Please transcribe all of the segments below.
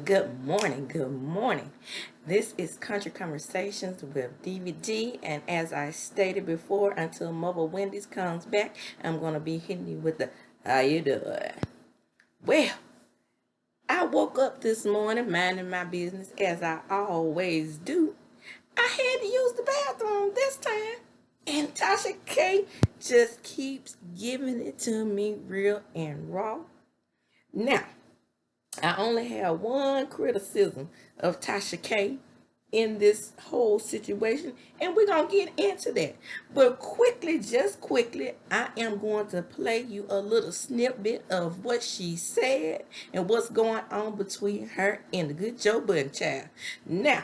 Good morning, good morning. This is Country Conversations with DVD, and as I stated before, until Mother Wendy's comes back, I'm going to be hitting you with the how you doing? Well, I woke up this morning minding my business as I always do. I had to use the bathroom this time, and Tasha K just keeps giving it to me real and raw. Now, I only have one criticism of Tasha K in this whole situation, and we're going to get into that. But quickly, just quickly, I am going to play you a little snippet of what she said and what's going on between her and the good Joe Budden child. Now,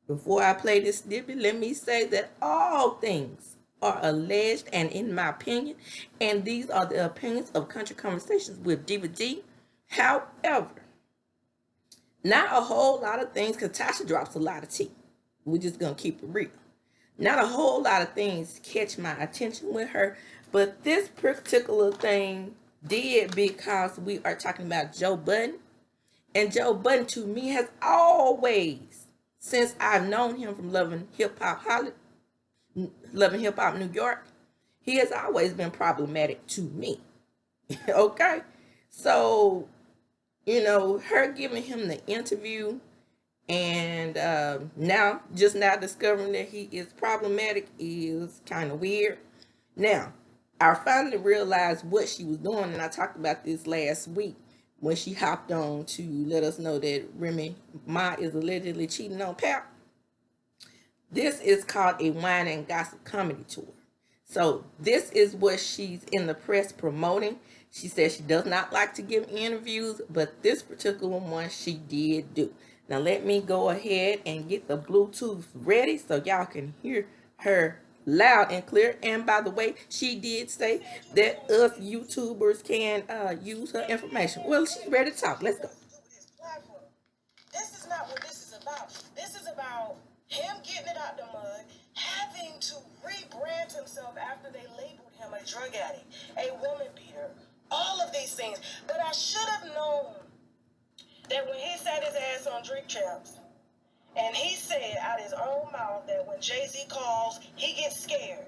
before I play this snippet, let me say that all things are alleged and in my opinion, and these are the opinions of Country Conversations with DVD. However, not a whole lot of things, because Tasha drops a lot of tea. We're just going to keep it real. Not a whole lot of things catch my attention with her, but this particular thing did, because we are talking about Joe Budden. And Joe Budden, to me, has always, since I've known him from Loving Hip Hop New York, he has always been problematic to me. Okay? So, her giving him the interview and now discovering that he is problematic is kind of weird. Now, I finally realized what she was doing, and I talked about this last week when she hopped on to let us know that Remy Ma is allegedly cheating on Pap. This is called a wine and gossip comedy tour. So this is what she's in the press promoting. She says she does not like to give interviews, but this particular one she did do. Now let me go ahead and get the Bluetooth ready so y'all can hear her loud and clear. And by the way, she did say that us YouTubers can use her information. Well, she's ready to talk. Let's go. This is not what this is about. This is about him getting it out the mud, having to rebrand himself after they labeled him a drug addict, a woman beater, all of these things. But I should have known that when he sat his ass on Drink Champs, and he said out his own mouth that when Jay-Z calls, he gets scared.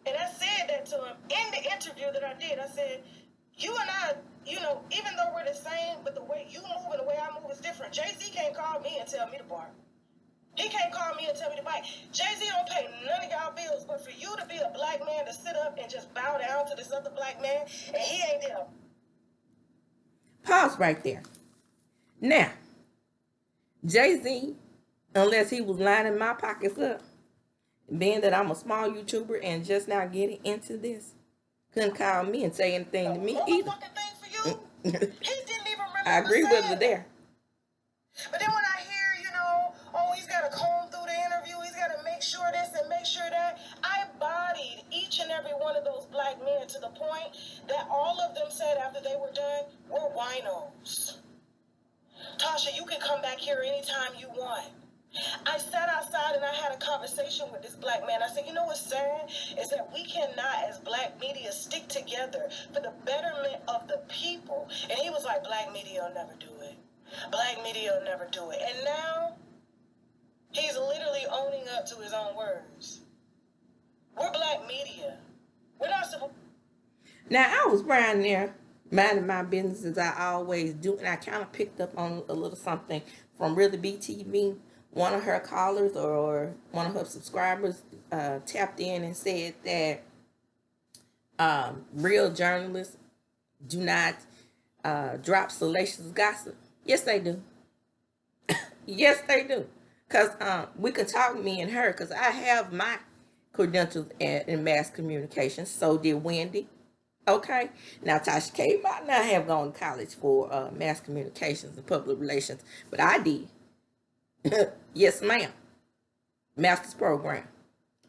And I said that to him in the interview that I did. I said, you and I, even though we're the same, but the way you move and the way I move is different. Jay-Z can't call me and tell me to bark. He can't call me and tell me to bite. Jay-Z don't pay none of y'all bills, but for you to be a black man to sit up and just bow down to this other black man, and he ain't there. Pause right there. Now, Jay-Z, unless he was lining my pockets up, being that I'm a small YouTuber and just now getting into this, couldn't call me and say anything to me either. Thing for you. He didn't even remember. I agree with her there. But then when I hear, he's got to comb through the interview, he's got to make sure this and make sure that, I bodied each and every one of those black men to the point that all of them said after they were done, we're winos. Tasha, you can come back here anytime you want. I sat outside and I had a conversation with this black man. I said, you know what's sad? Is that we cannot, as black media, stick together for the betterment of the people. And he was like, black media will never do it. Black media will never do it. And now, he's literally owning up to his own words. We're black media. We're not supposed. Now, I was around there minding my business as I always do, and I kind of picked up on a little something from Really BTV. One of her callers or one of her subscribers tapped in and said that real journalists do not drop salacious gossip. Yes, they do. Yes, they do. Because we can talk, me and her, because I have my credentials in mass communication. So did Wendy. Okay? Now, Tasha K might not have gone to college for mass communications and public relations, but I did. Yes, ma'am. Master's program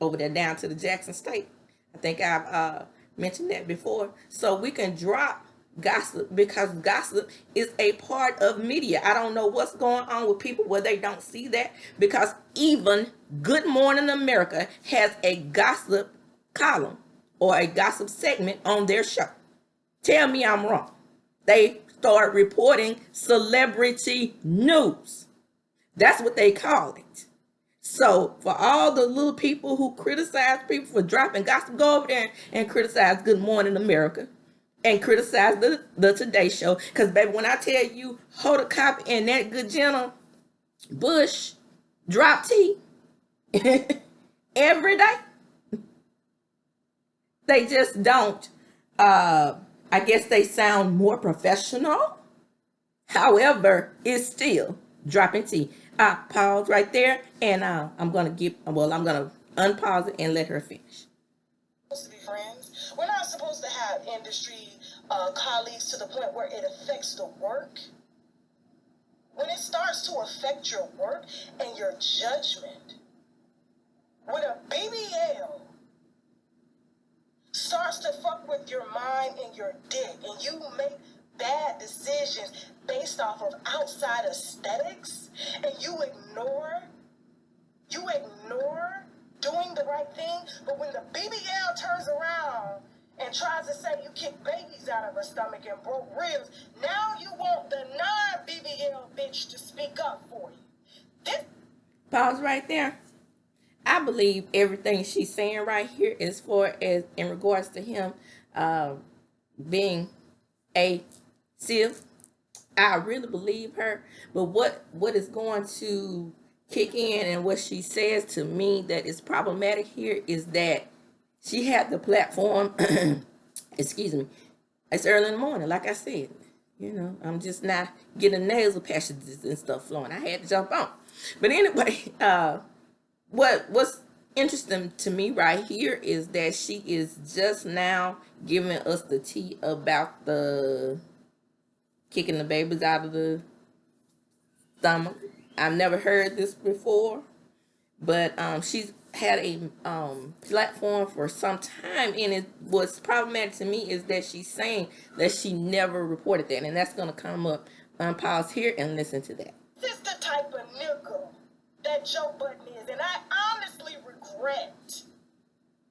over there down to the Jackson State. I think I've mentioned that before. So we can drop gossip because gossip is a part of media. I don't know what's going on with people where they don't see that, because even Good Morning America has a gossip column or a gossip segment on their show. Tell me I'm wrong. They start reporting celebrity news. That's what they call it. So for all the little people who criticize people for dropping gossip, go over there and criticize Good Morning America and criticize the Today Show. Because, baby, when I tell you Hoda Kotb and that good gentle Bush drop tea every day, they just don't. I guess they sound more professional. However, it's still dropping tea. I pause right there, and I'm gonna unpause it and let her finish. Supposed to be friends. We're not supposed to have industry colleagues to the point where it affects the work. When it starts to affect your work and your judgment, when a BBL starts to fuck with your mind and your dick, and you make bad decisions based off of outside aesthetics, and you ignore doing the right thing, but when the BBL turns around and tries to say you kicked babies out of her stomach and broke ribs, now you want the non-BBL bitch to speak up for you. Pause right there. I believe everything she's saying right here as far as in regards to him being a SIF. I really believe her. But what is going to kick in and what she says to me that is problematic here is that she had the platform. Excuse me. It's early in the morning, like I said. You know, I'm just not getting nasal passages and stuff flowing. I had to jump on. But anyway, what's interesting to me right here is that she is just now giving us the tea about the kicking the babies out of the stomach. I've never heard this before, but she's had a platform for some time, and what's problematic to me is that she's saying that she never reported that, and that's going to come up. Pause here and listen to that. This is the type of nigga that Joe Budden is, and I honestly regret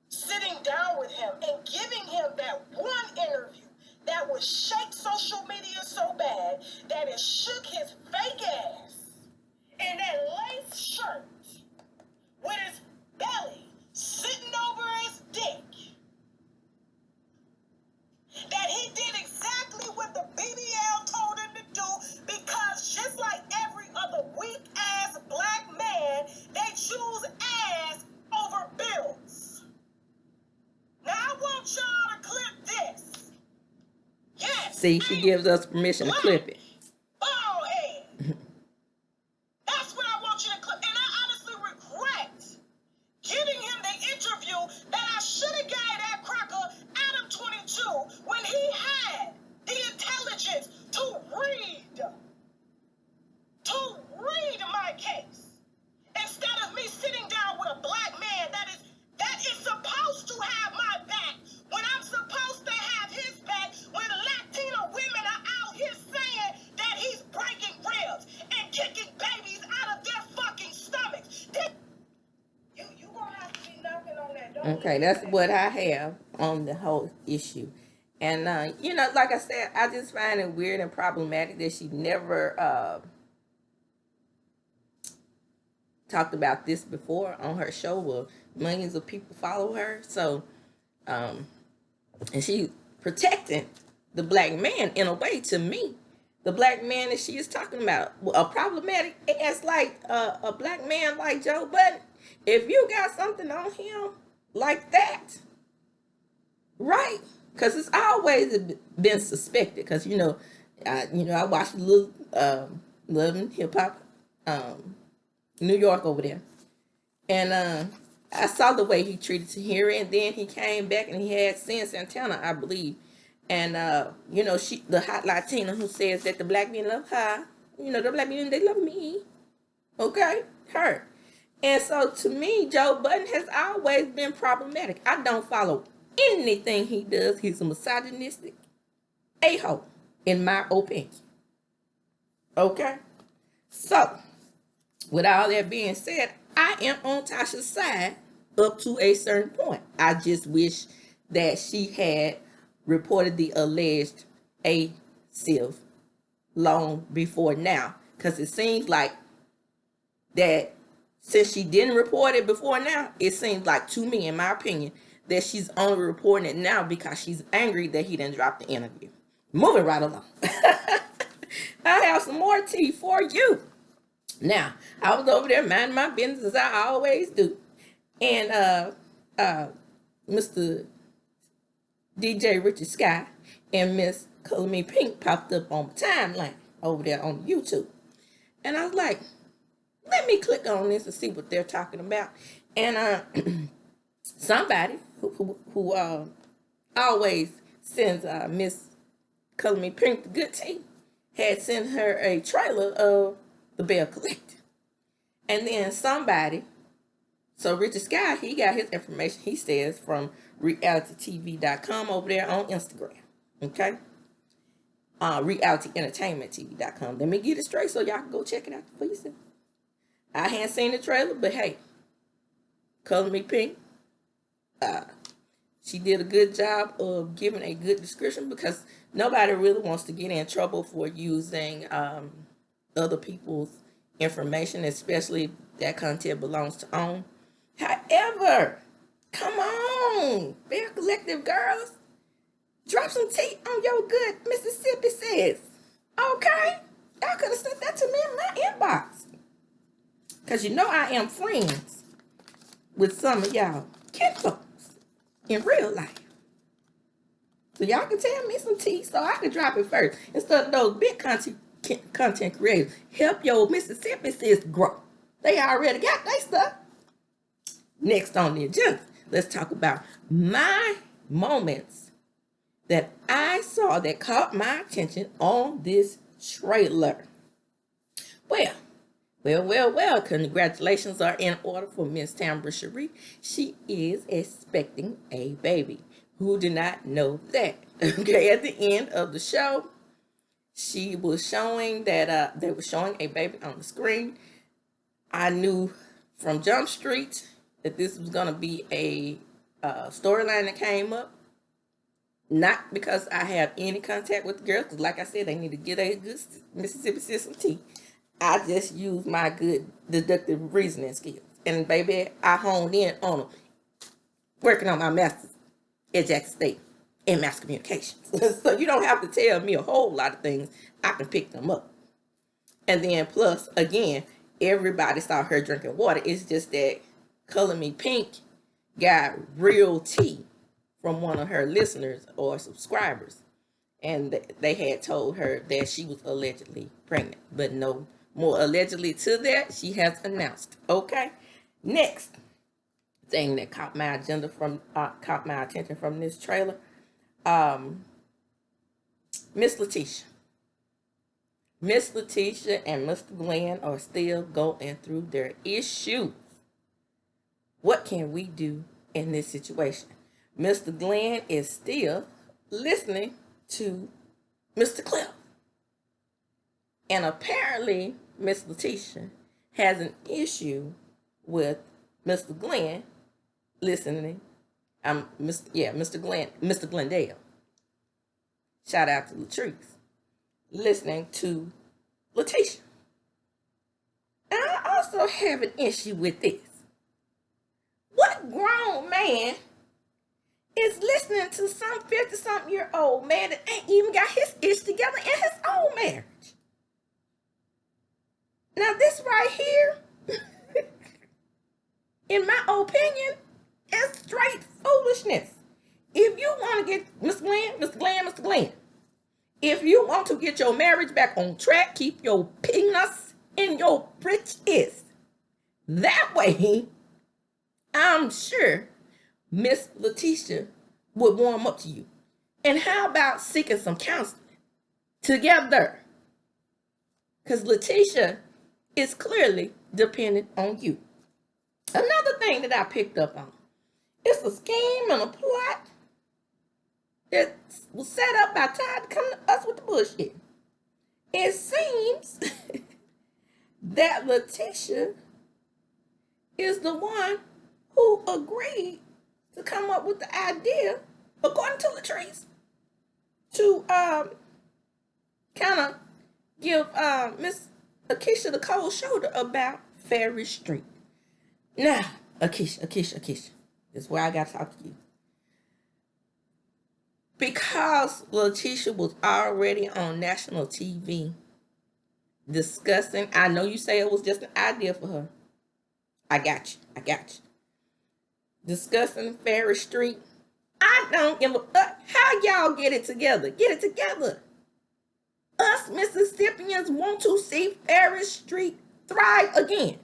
sitting down with him and giving him that one interview that would shake social media so bad that it shook his fake ass in that lace shirt with his belly sitting over his dick. That he did exactly what the BBL told him to do, because just like every other weak ass black man, they choose ass over bills. Now I want y'all to clip this. Yes. See, she gives us permission to clip it. Bald head. That's what I want you to clip. And I honestly regret giving him the interview that I should have gave that cracker Adam 22 when he had the intelligence to read my case, instead of me sitting down with a black man that is supposed to have my back when I'm supposed to have his back, when Latina women are out here saying that he's breaking ribs and kicking babies out of their fucking stomachs. You gonna have to be knocking on that door. Okay, that's what I have on the whole issue. And, you know, like I said, I just find it weird and problematic that she never talked about this before on her show where millions of people follow her. So, and she protecting the black man in a way. To me, the black man that she is talking about, a problematic ass like a black man like Joe Budden. If you got something on him like that, right? Because it's always been suspected. Because I watched a little Love and Hip Hop, New York over there, and I saw the way he treated Tahiri, and then he came back and he had Sin Santana, I believe, and she, the hot Latina who says that the black men love her, the black men, they love me, okay, her. And so to me, Joe Budden has always been problematic. I don't follow anything he does. He's a misogynistic a-hole, in my opinion. Okay? So, with all that being said, I am on Tasha's side up to a certain point. I just wish that she had reported the alleged A-SIF long before now, because it seems like that since she didn't report it before now, it seems like, to me, in my opinion, that she's only reporting it now because she's angry that he didn't drop the interview. Moving right along. I have some more tea for you. Now, I was over there minding my business as I always do. And Mr. DJ Richard Sky and Miss Color Me Pink popped up on the timeline over there on YouTube. And I was like, let me click on this and see what they're talking about. And somebody who always sends Miss Color Me Pink the good tea had sent her a trailer of the BELLE Collective. And then somebody, so Richard Sky, he got his information, he says, from realitytv.com over there on Instagram. Okay? Realityentertainmenttv.com. Let me get it straight so y'all can go check it out for yourself. I hadn't seen the trailer, but hey, Color Me Pink, she did a good job of giving a good description, because nobody really wants to get in trouble for using other people's information, especially if that content belongs to own. However, come on, BELLE Collective girls, drop some tea on your good Mississippi sis. Okay? Y'all could have sent that to me in my inbox. Because you know I am friends with some of y'all kin folks in real life. So y'all can tell me some tea so I can drop it first. Instead of those big content creators. Help your Mississippi sis grow. They already got their stuff. Next on the agenda, let's talk about my moments that I saw that caught my attention on this trailer. Well, congratulations are in order for Miss Tambra Cherie. She is expecting a baby. Who did not know that? Okay, at the end of the show, she was showing that they were showing a baby on the screen. I knew from Jump Street that this was going to be a storyline that came up. Not because I have any contact with the girls, because like I said, they need to get a good Mississippi system tea. I just use my good deductive reasoning skills. And baby, I honed in on them. Working on my master's at Jackson State in mass communications. So you don't have to tell me a whole lot of things. I can pick them up. And then plus, again, everybody saw her drinking water. It's just that Color Me Pink got real tea from one of her listeners or subscribers. And they had told her that she was allegedly pregnant. But no more allegedly to that. She has announced. Okay. Next thing that caught my attention from this trailer. Miss Letitia. Miss Letitia and Mr. Glenn are still going through their issues. What can we do in this situation? Mr. Glenn is still listening to Mr. Cliff. And apparently, Miss Letitia has an issue with Mr. Glenn listening. Mr. Glendale. Shout out to Latrice. Listening to Letitia. And I also have an issue with this. What grown man is listening to some 50-something-year-old man that ain't even got his ish together in his own marriage? Now this right here, in my opinion, is straight foolishness. If you want to get Mr. Glenn, if you want to get your marriage back on track, keep your peanuts in your britches. That way, I'm sure Miss Letitia would warm up to you. And how about seeking some counseling together? Because Letitia is clearly dependent on you. Another thing that I picked up on, it's a scheme and a plot that was set up by Todd to come to us with the bullshit. It seems that Letitia is the one who agreed to come up with the idea, according to Latrice, to kind of give Miss Akeisha the cold shoulder about Ferry Street. Now, Akeisha, this is where I got to talk to you. Because Letitia was already on national TV discussing, I know you say it was just an idea for her. I got you. Discussing Ferry Street. I don't give a fuck how y'all get it together. Get it together. Us Mississippians want to see Ferry Street thrive again.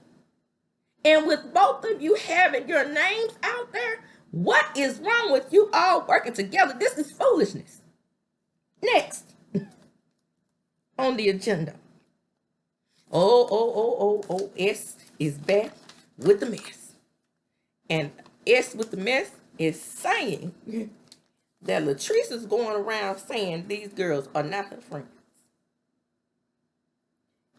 And with both of you having your names out there, what is wrong with you all working together? This is foolishness. Next on the agenda. S is back with the mess. And S with the mess is saying that Latrice is going around saying these girls are not her friends.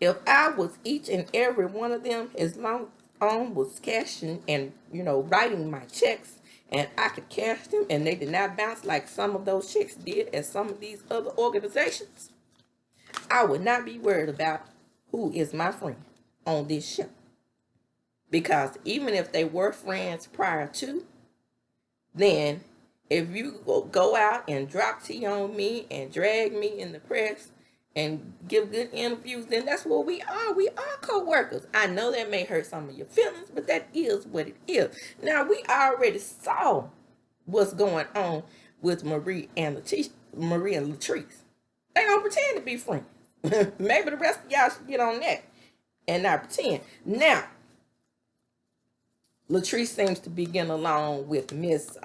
If I was each and every one of them, as long as I was cashing and, writing my checks, and I could cash them and they did not bounce like some of those checks did at some of these other organizations, I would not be worried about who is my friend on this show. Because even if they were friends prior to, then if you go out and drop tea on me and drag me in the press and give good interviews, then that's what we are. We are co-workers. I know that may hurt some of your feelings, but that is what it is. Now, we already saw what's going on with Marie and Latrice. They don't pretend to be friends. Maybe the rest of y'all should get on that and not pretend. Now, Latrice seems to be getting along with Miss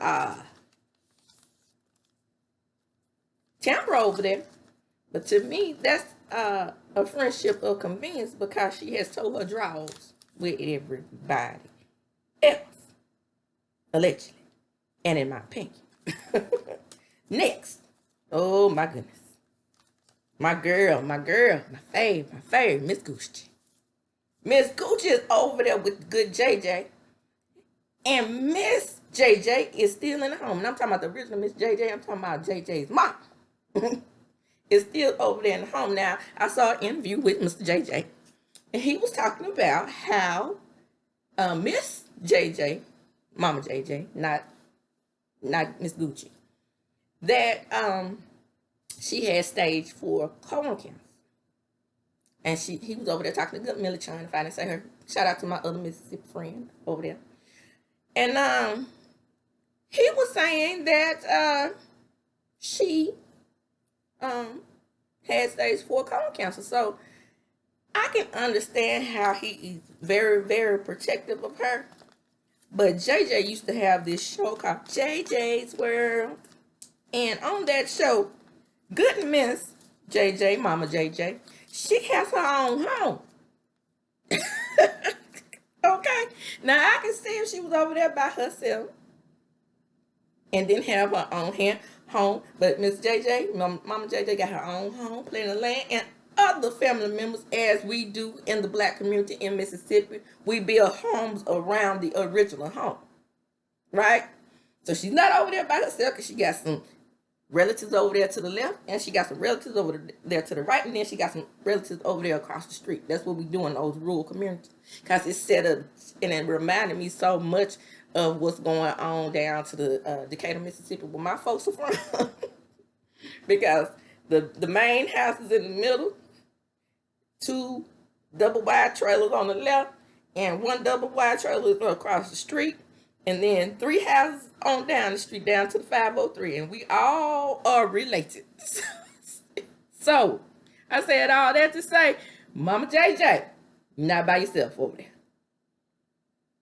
Tamara over there. But to me, that's a friendship of convenience because she has told her draws with everybody else. Allegedly. And in my opinion. Next. Oh my goodness. My girl, my fave, Miss Gucci. Miss Gucci is over there with the good JJ. And Miss JJ is still in the home. And I'm talking about the original Miss JJ. I'm talking about JJ's mom. Is still over there in the home. Now, I saw an interview with Mr. JJ. And he was talking about how Miss JJ, Mama JJ, not Miss Gucci, that she had stage 4 colon cancer. And he was over there talking to good Millie Chine, if I didn't say her. Shout out to my other Mississippi friend over there. And he was saying that she had stage 4 colon cancer. So I can understand how he is very, very protective of her. But JJ used to have this show called JJ's World. And on that show, good Miss JJ, Mama JJ, she has her own home. Okay? Now, I can see if she was over there by herself and didn't have her own home. But Miss JJ, Mama JJ got her own home, plenty of land, and other family members, as we do in the black community in Mississippi, we build homes around the original home. Right? So she's not over there by herself because she got some relatives over there to the left, and she got some relatives over there to the right, and then she got some relatives over there across the street. That's what we do in those rural communities, because it's set up, and it reminded me so much of what's going on down to the Decatur, Mississippi, where my folks are from. Because the main house is in the middle, 2 double wide trailers on the left, and 1 double wide trailer across the street. And then 3 houses on down the street, down to the 503. And we all are related. So, I said all that to say, Mama JJ, you're not by yourself over there.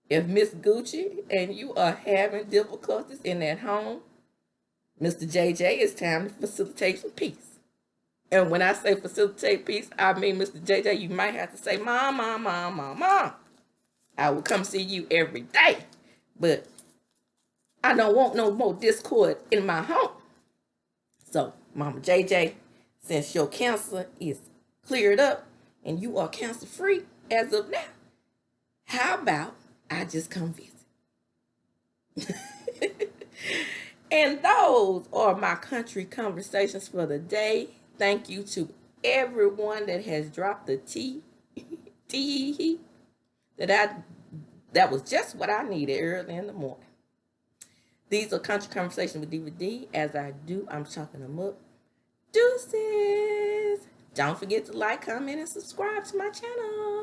If Miss Gucci and you are having difficulties in that home, Mr. JJ, it's time to facilitate some peace. And when I say facilitate peace, I mean, Mr. JJ, you might have to say, Mom. I will come see you every day. But I don't want no more discord in my home. So, Mama JJ, since your cancer is cleared up and you are cancer free as of now, how about I just come visit? And those are my country conversations for the day. Thank you to everyone that has dropped the that was just what I needed early in the morning. These are Country Conversations with DVD. As I do, I'm talking them up. Deuces. Don't forget to like, comment, and subscribe to my channel.